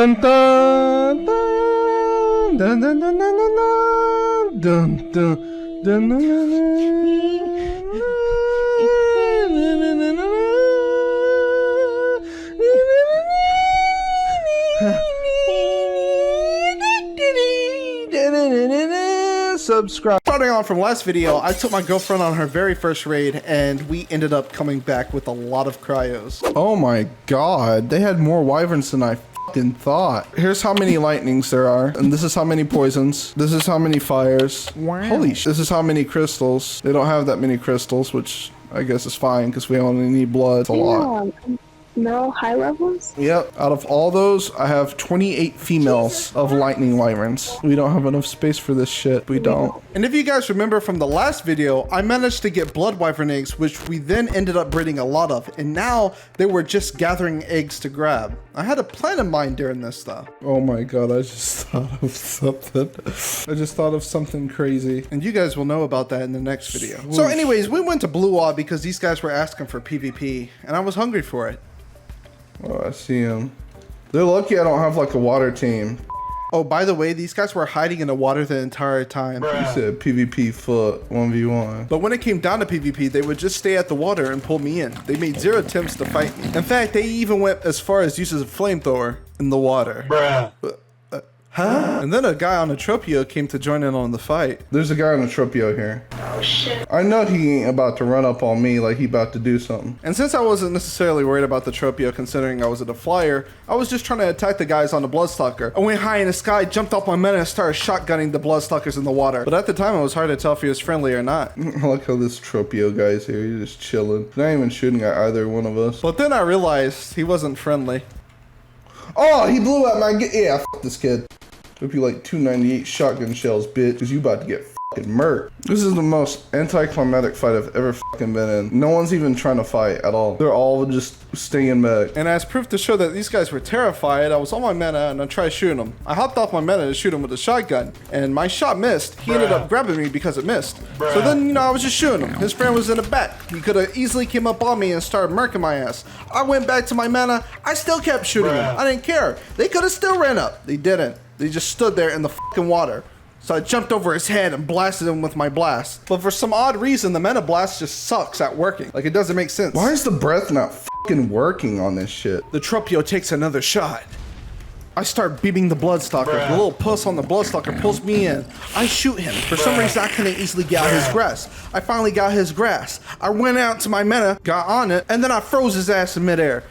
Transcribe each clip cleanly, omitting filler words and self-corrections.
Dun, dun, dun, dun, dun, dun, dun, dun, dun, dun, subscribe. Starting on from last video, I took my girlfriend on her very first raid and we ended up coming back with a lot of cryos. Oh my god, they had more wyverns than I fucking thought. Here's how many lightnings there are, and this is how many poisons. This is how many fires. Wow. Holy shit. This is how many crystals. They don't have that many crystals, which I guess is fine because we only need blood. It's a lot. No high levels? Yep. Out of all those, I have 28 females of lightning wyverns. We don't have enough space for this shit. We don't. And if you guys remember from the last video, I managed to get blood wyvern eggs, which we then ended up breeding a lot of. And now they were just gathering eggs to grab. I had a plan in mind during this though. Oh my god, I just thought of something. I just thought of something crazy. And you guys will know about that in the next video. Whoosh. So anyways, we went to Braw because these guys were asking for PvP and I was hungry for it. Oh, I see him. They're lucky I don't have like a water team. Oh, by the way, these guys were hiding in the water the entire time. You said PvP foot 1v1. But when it came down to PvP, they would just stay at the water and pull me in. They made 0 attempts to fight me. In fact, they even went as far as uses a flamethrower in the water. Huh? And then a guy on a Tropio came to join in on the fight. There's a guy on a Tropio here. Oh shit. I know he ain't about to run up on me like he about to do something. And since I wasn't necessarily worried about the Tropio considering I was at a flyer, I was just trying to attack the guys on the Bloodstalker. I went high in the sky, jumped off my meta and started shotgunning the Bloodstalkers in the water. But at the time it was hard to tell if he was friendly or not. I like how this Tropio guy's here, he's just chilling. Not even shooting at either one of us. But then I realized he wasn't friendly. Oh, he blew out my, yeah, f this kid. Hope you like 298 shotgun shells, bitch, because you about to get fucking murked. This is the most anticlimactic fight I've ever fucking been in. No one's even trying to fight at all. They're all just staying back. And as proof to show that these guys were terrified, I was on my meta and I tried shooting them. I hopped off my meta to shoot him with a shotgun, and my shot missed. He ended up grabbing me because it missed. So then, you know, I was just shooting him. His friend was in the back. He could have easily came up on me and started murking my ass. I went back to my meta. I still kept shooting him. I didn't care. They could have still ran up. They didn't. They just stood there in the fucking water. So I jumped over his head and blasted him with my blast. But for some odd reason, the meta blast just sucks at working. Like, it doesn't make sense. Why is the breath not fucking working on this shit? The Tropio takes another shot. I start beaming the Bloodstalker. The little puss on the Bloodstalker pulls me in. I shoot him. For some reason, I couldn't easily get out his grass. I finally got his grass. I went out to my meta, got on it, and then I froze his ass in midair.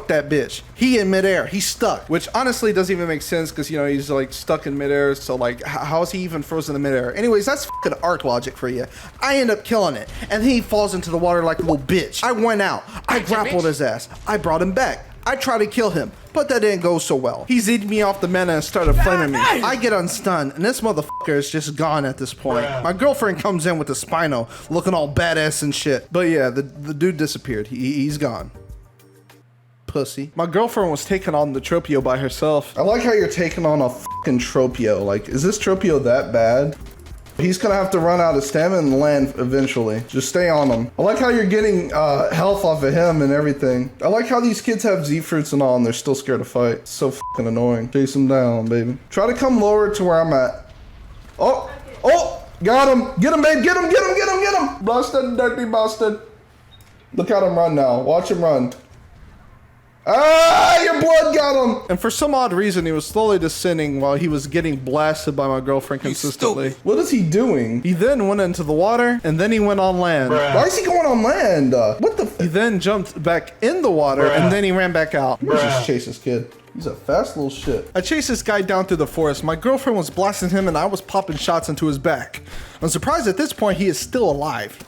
That bitch. He in midair. He's stuck. Which honestly doesn't even make sense because, you know, he's like stuck in midair. So like, how is he even frozen in midair? Anyways, that's fucking arc logic for you. I end up killing it. And he falls into the water like a little bitch. I went out. I grappled his ass. I brought him back. I tried to kill him, but that didn't go so well. He z'd me off the meta and started flaming me. I get unstunned, and this motherfucker is just gone at this point. My girlfriend comes in with the Spino, looking all badass and shit. But yeah, the dude disappeared. He's gone. Pussy. My girlfriend was taking on the Tropio by herself. I like how you're taking on a fucking Tropio. Like, is this Tropio that bad? He's gonna have to run out of stamina and land eventually. Just stay on him. I like how you're getting health off of him and everything. I like how these kids have Z fruits and all and they're still scared to fight. It's so fucking annoying. Chase him down, baby. Try to come lower to where I'm at. Oh, oh, got him. Get him, babe. Get him, get him, get him, get him. Busted, dirty bastard. Look at him run now. Watch him run. Ah, your blood got him! And for some odd reason, he was slowly descending while he was getting blasted by my girlfriend consistently. What is he doing? He then went into the water, and then he went on land. Why is he going on land? What the f— He then jumped back in the water, and then he ran back out. Let's just chase this kid. He's a fast little shit. I chased this guy down through the forest. My girlfriend was blasting him, and I was popping shots into his back. I'm surprised at this point he is still alive.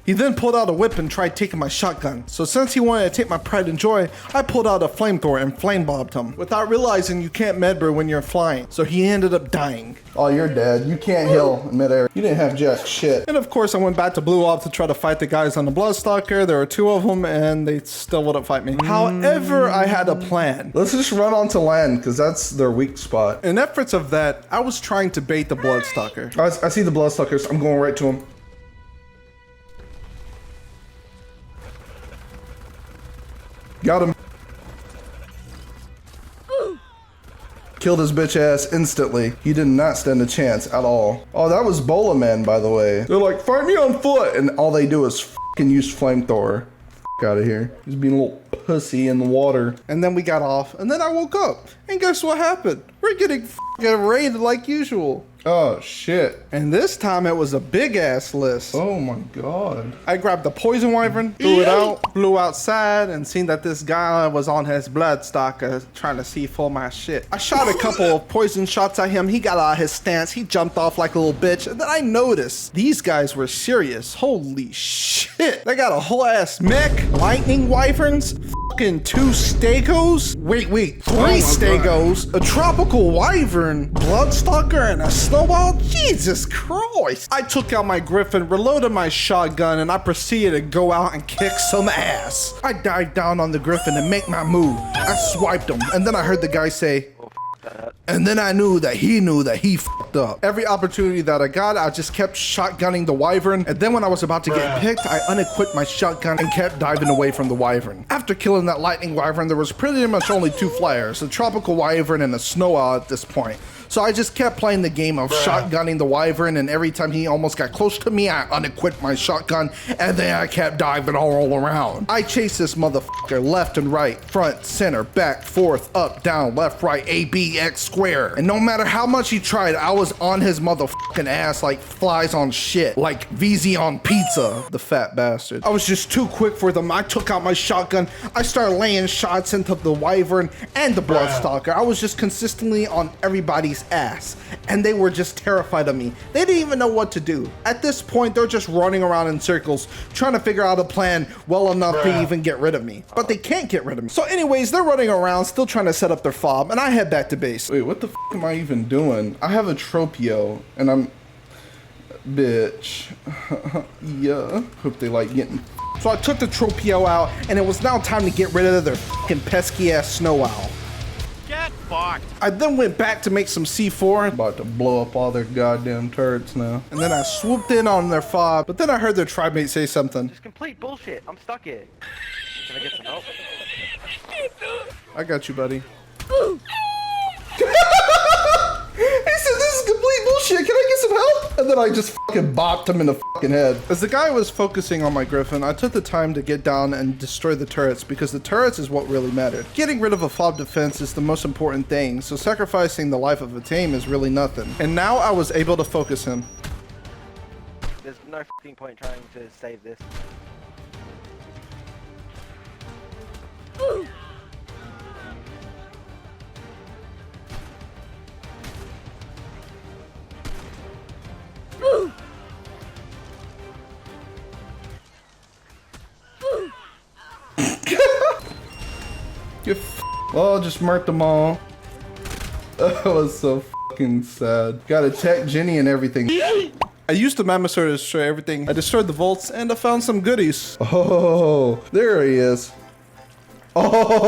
He then pulled out a whip and tried taking my shotgun. So since he wanted to take my pride and joy, I pulled out a flamethrower and flame bobbed him. Without realizing you can't medbur when you're flying. So he ended up dying. Oh, you're dead. You can't heal in midair. You didn't have jack shit. And of course I went back to Braw to try to fight the guys on the Bloodstalker. There were 2 of them and they still wouldn't fight me. However, I had a plan. Let's just run onto land because that's their weak spot. In efforts of that, I was trying to bait the Bloodstalker. I see the Bloodstalkers. I'm going right to him. Got him. Killed his bitch ass instantly. He did not stand a chance at all. Oh, that was Bola Man, by the way. They're like, fight me on foot. And all they do is fucking use flamethrower. Out of here. He's being a little pussy in the water. And then we got off. And then I woke up. And guess what happened? We're getting raided like usual. Oh, shit. And this time it was a big ass list. Oh my God. I grabbed the poison wyvern, threw it out, flew outside, and seen that this guy was on his bloodstocker trying to see for my shit. I shot a couple of poison shots at him. He got out of his stance. He jumped off like a little bitch. And then I noticed these guys were serious. Holy shit. They got a whole ass mech, lightning wyverns, fucking 2 stegos. Wait, 3 stegos, a tropical wyvern, bloodstalker, and a snowball. Jesus Christ. I took out my griffin, reloaded my shotgun, and I proceeded to go out and kick some ass. I dived down on the griffin and make my move. I swiped him, and then I heard the guy say, and then I knew that he fucked up. Every opportunity that I got, I just kept shotgunning the wyvern. And then when I was about to get picked, I unequipped my shotgun and kept diving away from the wyvern. After killing that lightning wyvern, there was pretty much only 2 flyers, a tropical wyvern and a snow owl at this point. So I just kept playing the game of shotgunning the wyvern, and every time he almost got close to me, I unequipped my shotgun, and then I kept diving all around. I chased this motherfucker left and right, front, center, back, forth, up, down, left, right, A, B, X, square. And no matter how much he tried, I was on his motherfucking ass like flies on shit, like VZ on pizza, the fat bastard. I was just too quick for them. I took out my shotgun. I started laying shots into the wyvern and the bloodstalker. I was just consistently on everybody's ass, and they were just terrified of me. They didn't even know what to do. At this point, they're just running around in circles trying to figure out a plan well enough to even get rid of me, but they can't get rid of me. So anyways, they're running around still trying to set up their fob, and I head back to base. Wait, what the f am I even doing? I have a Tropio, and I'm bitch. Yeah, hope they like getting. So I took the Tropio out, and it was now time to get rid of their fucking pesky ass snow owl. Get fucked. I then went back to make some C4. About to blow up all their goddamn turrets now. And then I swooped in on their fob, but then I heard their tribe mate say something. Just complete bullshit. I'm stuck here. Can I get some help? I got you, buddy. He said, this is complete bullshit. Can I get some help? And then I just fucking bopped him in the fucking head. As the guy was focusing on my griffin, I took the time to get down and destroy the turrets, because the turrets is what really mattered. Getting rid of a fob defense is the most important thing, so sacrificing the life of a team is really nothing. And now I was able to focus him. There's no fucking point trying to save this. Oh, just murked them all. That was so fucking sad. Got attack Jenny and everything. I used the Mammosaur to destroy everything. I destroyed the vaults and I found some goodies. Oh, there he is. Oh,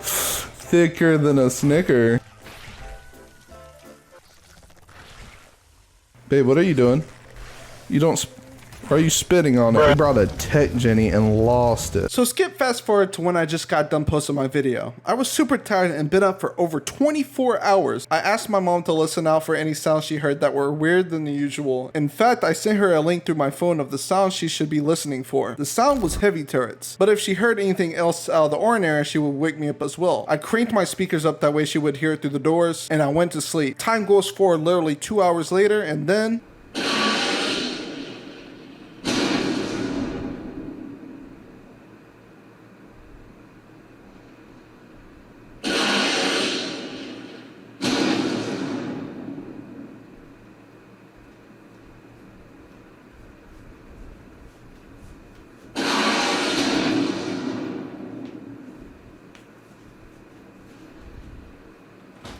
thicker than a Snicker. Babe, what are you doing? You don't. Why are you spitting on it? I brought a tech Jenny and lost it. So skip fast forward to when I just got done posting my video. I was super tired and been up for over 24 hours. I asked my mom to listen out for any sounds she heard that were weirder than the usual. In fact, I sent her a link through my phone of the sounds she should be listening for. The sound was heavy turrets, but if she heard anything else out of the ordinary, she would wake me up as well. I cranked my speakers up that way she would hear it through the doors, and I went to sleep. Time goes forward literally 2 hours later, and then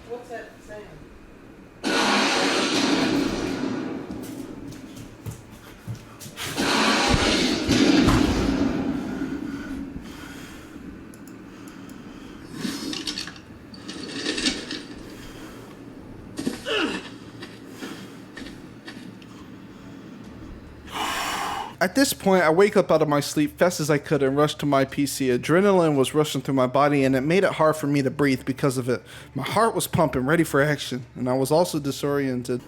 what's that saying? I At this point, I wake up out of my sleep fast as I could and rush to my PC. Adrenaline was rushing through my body and it made it hard for me to breathe because of it. My heart was pumping, ready for action, and I was also disoriented.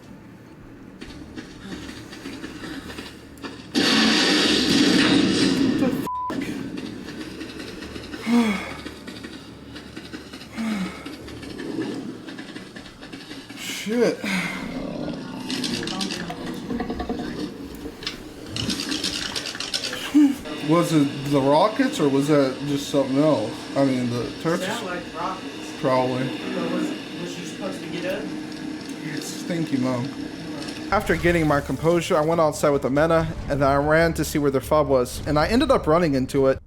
Shit. Was it the rockets or was that just something else? I mean, the turrets. Sound like rockets. Probably. Was you supposed to get up? Yes, thank you, Mom. After getting my composure, I went outside with the Mena, and then I ran to see where their fob was, and I ended up running into it.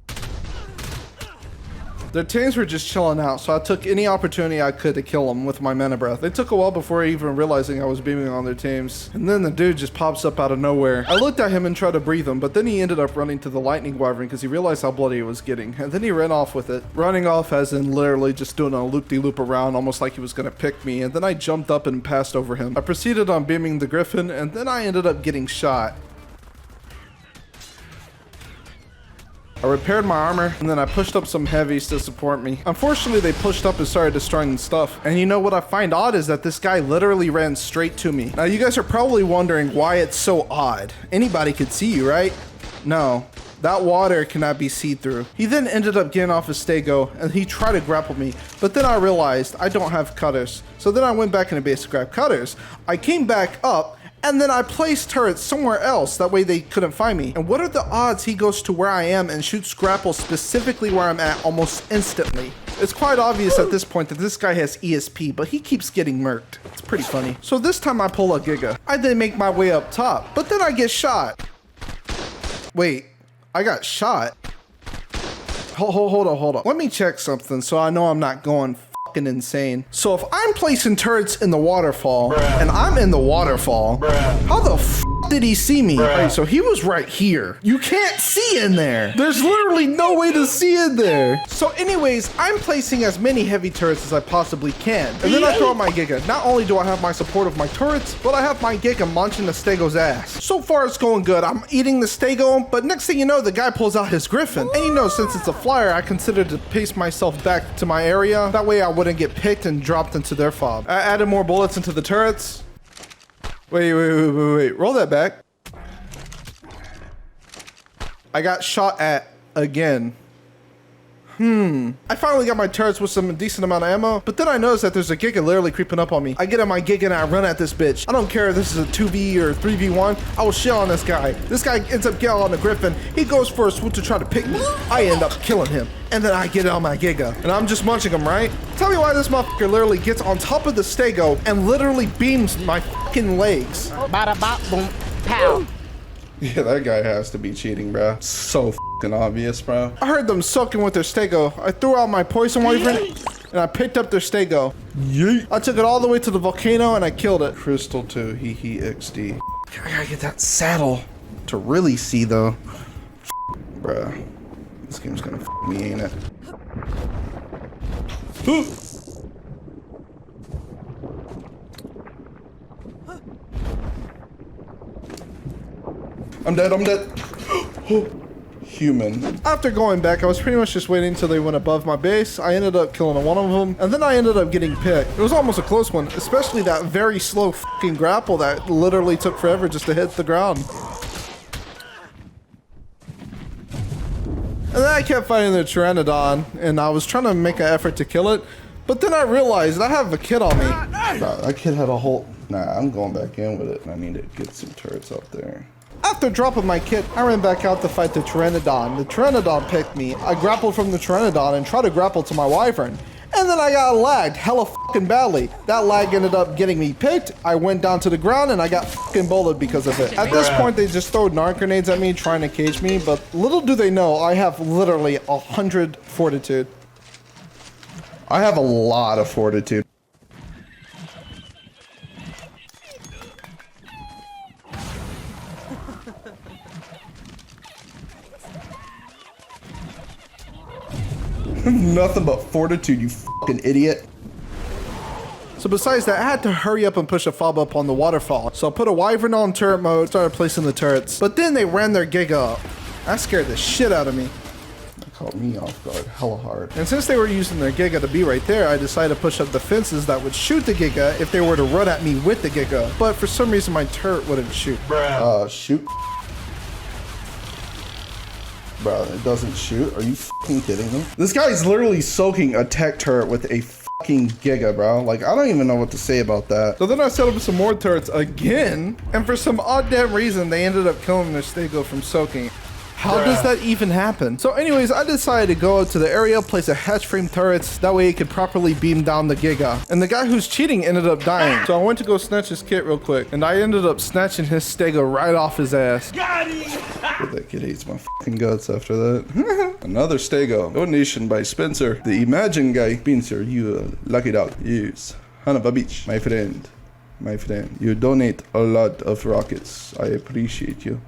Their teams were just chilling out, so I took any opportunity I could to kill them with my Mena breath. It took a while before even realizing I was beaming on their teams. And then the dude just pops up out of nowhere. I looked at him and tried to breathe him, but then he ended up running to the lightning wyvern because he realized how bloody it was getting. And then he ran off with it. Running off as in literally just doing a loop-de-loop around, almost like he was gonna pick me. And then I jumped up and passed over him. I proceeded on beaming the griffin, and then I ended up getting shot. I repaired my armor, and then I pushed up some heavies to support me. Unfortunately, they pushed up and started destroying stuff. And you know what I find odd is that this guy literally ran straight to me. Now, you guys are probably wondering why it's so odd. Anybody could see you, right? No. That water cannot be see-through. He then ended up getting off his stego, and he tried to grapple me, but then I realized I don't have cutters. So then I went back into base to grab cutters. I came back up, and then I placed turrets somewhere else, that way they couldn't find me. And what are the odds he goes to where I am and shoots grapple specifically where I'm at almost instantly? It's quite obvious at this point that this guy has ESP, but he keeps getting murked. It's pretty funny. So this time I pull a Giga. I then make my way up top, but then I get shot. Wait, I got shot? Hold on. Let me check something so I know I'm not going fucking insane. So if I'm placing turrets in the waterfall, and I'm in the waterfall, how the f did he see me? Right, so he was right here. You can't see in there. There's literally no way to see in there. So anyways, I'm placing as many heavy turrets as I possibly can. And then I throw out my Giga. Not only do I have my support of my turrets, but I have my Giga launching the Stego's ass. So far it's going good. I'm eating the Stego, but next thing you know, the guy pulls out his Griffin. And you know, since it's a flyer, I considered to pace myself back to my area. That way I wouldn't get picked and dropped into their fob. I added more bullets into the turrets. Wait. Roll that back. I got shot at again. I finally got my turrets with some decent amount of ammo, but then I noticed that there's a Giga literally creeping up on me. I get on my Giga and I run at this bitch. I don't care if this is a 2v or 3v1. I will shit on this guy. This guy ends up getting on the Griffin. He goes for a swoop to try to pick me. I end up killing him. And then I get on my Giga. And I'm just munching him, right? Tell me why this motherfucker literally gets on top of the Stego and literally beams my fucking legs. Bada bop boom pow. Yeah, that guy has to be cheating, bro. So fucking obvious, bro. I heard them soaking with their Stego. I threw out my poison wyvern and I picked up their Stego. Yeet. I took it all the way to the volcano and I killed it. Crystal 2, hee XD. I gotta get that saddle to really see though. Bruh. This game's gonna f me, ain't it? I'm dead. Human. After going back, I was pretty much just waiting until they went above my base. I ended up killing one of them, and then I ended up getting picked. It was almost a close one, especially that very slow fucking grapple that literally took forever just to hit the ground. And then I kept fighting the Pteranodon, and I was trying to make an effort to kill it, but then I realized I have a kid on me. Bro, that kid had a whole... Nah, I'm going back in with it. I need to get some turrets out there. After dropping my kit, I ran back out to fight the Pteranodon. The Pteranodon picked me. I grappled from the Pteranodon and tried to grapple to my wyvern. And then I got lagged hella fucking badly. That lag ended up getting me picked. I went down to the ground and I got fucking bullied because of it. At this point, they just throw narc grenades at me trying to cage me, but little do they know, I have literally 100 fortitude. I have a lot of fortitude. Nothing but fortitude, you fucking idiot. So besides that, I had to hurry up and push a fob up on the waterfall. So I put a wyvern on turret mode, started placing the turrets. But then they ran their giga up. That scared the shit out of me. That caught me off guard hella hard. And since they were using their giga to be right there, I decided to push up the fences that would shoot the giga if they were to run at me with the giga. But for some reason, my turret wouldn't shoot. Shoot. Bro, it doesn't shoot. Are you fucking kidding me? This guy's literally soaking a tech turret with a fucking giga, bro. Like, I don't even know what to say about that. So then I set up some more turrets again, and for some odd damn reason, they ended up killing their stego from soaking. How does that even happen? So anyways, I decided to go out to the area, place a hatch frame turrets. That way it could properly beam down the giga. And the guy who's cheating ended up dying. So I went to go snatch his kit real quick. And I ended up snatching his stego right off his ass. Got him! That kid hates my fucking guts after that. Another stego. Donation by Spencer. The Imagine guy. Spencer, you lucky dog. Yes. Hanaba Beach. My friend. My friend. You donate a lot of rockets. I appreciate you.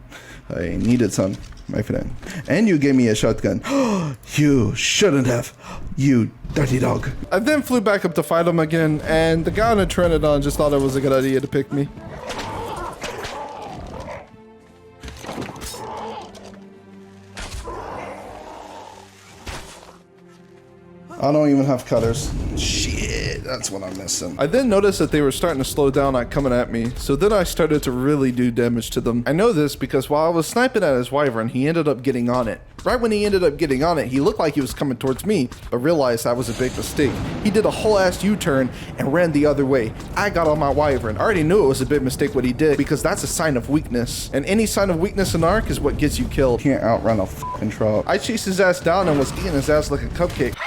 I needed some, my friend. And you gave me a shotgun. You shouldn't have, you dirty dog. I then flew back up to fight him again, and the guy on the Trinidad just thought it was a good idea to pick me. I don't even have cutters. Shit, that's what I'm missing. I then noticed that they were starting to slow down on coming at me, so then I started to really do damage to them. I know this because while I was sniping at his wyvern, he ended up getting on it. Right when he ended up getting on it, he looked like he was coming towards me, but realized that was a big mistake. He did a whole ass U-turn and ran the other way. I got on my wyvern. I already knew it was a big mistake what he did because that's a sign of weakness. And any sign of weakness in Ark is what gets you killed. Can't outrun a fucking trout. I chased his ass down and was eating his ass like a cupcake.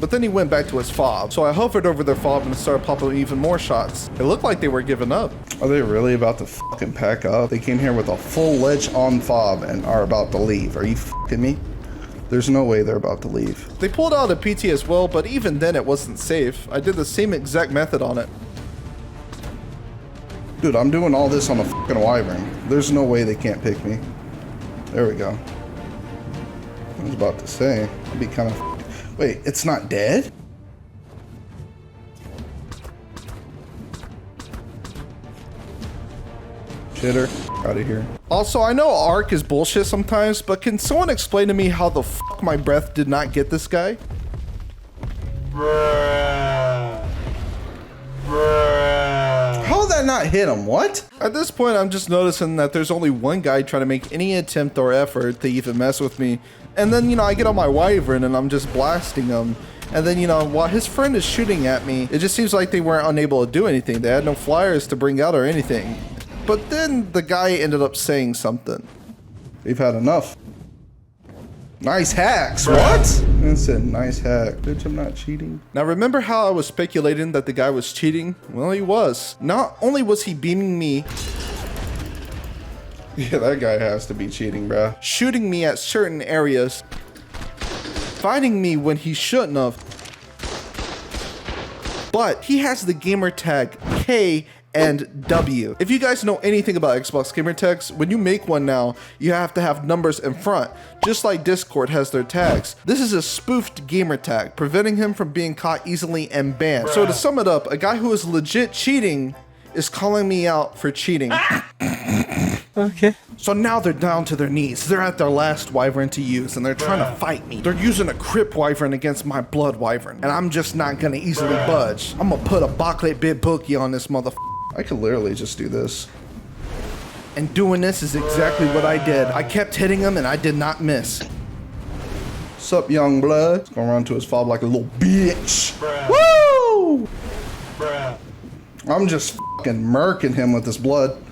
But then he went back to his fob, so I hovered over their fob and started popping even more shots. It looked like they were giving up. Are they really about to fucking pack up? They came here with a full ledge on fob and are about to leave. Are you fucking me? There's no way they're about to leave. They pulled out a PT as well, but even then it wasn't safe. I did the same exact method on it. Dude, I'm doing all this on a fucking wyvern. There's no way they can't pick me. There we go. I was about to say, it'd be kind of... Wait, it's not dead? Shitter, out of here. Also, I know Ark is bullshit sometimes, but can someone explain to me how the fuck my breath did not get this guy? How did that not hit him? What? At this point, I'm just noticing that there's only one guy trying to make any attempt or effort to even mess with me. And then, you know, I get on my wyvern and I'm just blasting him. And then, you know, while his friend is shooting at me, it just seems like they weren't unable to do anything. They had no flyers to bring out or anything. But then the guy ended up saying something. They've had enough. Nice hacks. What? I said nice hack. Bitch, I'm not cheating. Now remember how I was speculating that the guy was cheating? Well, he was. Not only was he beaming me. Yeah, that guy has to be cheating, bruh. Shooting me at certain areas. Fighting me when he shouldn't have. But he has the gamer tag K and W. If you guys know anything about Xbox gamer tags, when you make one now, you have to have numbers in front, just like Discord has their tags. This is a spoofed gamer tag, preventing him from being caught easily and banned. So to sum it up, a guy who is legit cheating is calling me out for cheating. Okay. So now they're down to their knees. They're at their last wyvern to use, and they're trying to fight me. They're using a crip wyvern against my blood wyvern, and I'm just not gonna easily budge. I'm gonna put a Baclet bit bookie on this motherfucker. I could literally just do this. And doing this is exactly what I did. I kept hitting him, and I did not miss. Sup, young blood? He's gonna run to his fob like a little bitch. Woo! I'm just fucking murking him with this blood.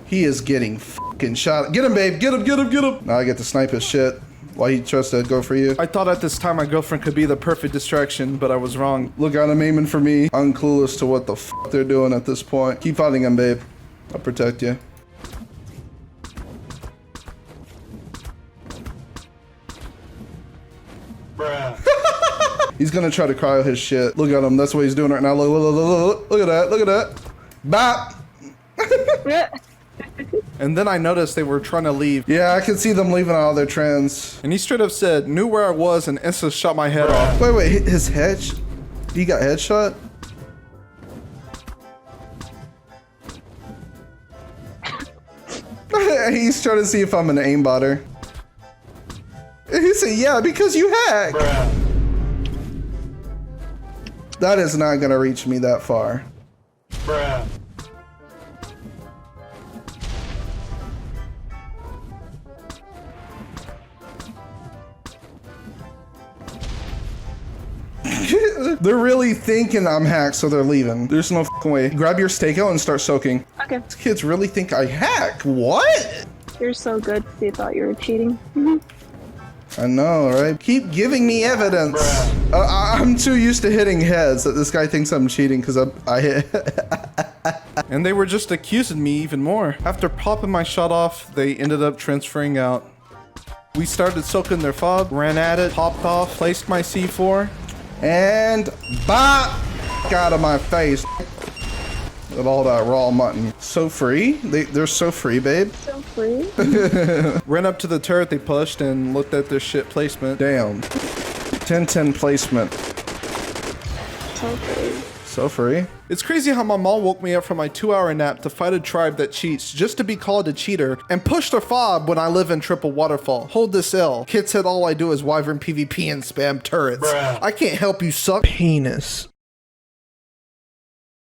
He is getting fucking shot. Get him, babe. Get him, get him, get him. Now I get to snipe his shit while he tries to go for you. I thought at this time my girlfriend could be the perfect distraction, but I was wrong. Look at him aiming for me. I'm clueless to what the fuck they're doing at this point. Keep fighting him, babe. I'll protect you. He's gonna try to cryo his shit. Look at him. That's what he's doing right now. Look, look, look, look, look at that. Look at that. Bop. And then I noticed they were trying to leave. Yeah, I could see them leaving all their trends. And he straight up said, knew where I was and instantly shot my head off. Wait, his head? He got headshot? He's trying to see if I'm an aimbotter. He said, yeah, because you hack. That is not gonna reach me that far. Bruh. They're really thinking I'm hacked, so they're leaving. There's no fucking way. Grab your stakeout and start soaking. Okay. These kids really think I hack. What? You're so good. They thought you were cheating. I know, right? Keep giving me evidence. I'm too used to hitting heads that this guy thinks I'm cheating because I hit. And they were just accusing me even more. After popping my shot off, they ended up transferring out. We started soaking their fob, ran at it, popped off, placed my C4, and bop! Out of my face. With all that raw mutton. So free? They're so free, babe. So free. Ran up to the turret they pushed and looked at their shit placement. Damn. 10-10 placement. So free. So free. It's crazy how my mom woke me up from my 2-hour nap to fight a tribe that cheats just to be called a cheater and push their fob when I live in triple waterfall. Hold this L. Kid said all I do is wyvern PvP and spam turrets. Bruh. I can't help you suck. Penis.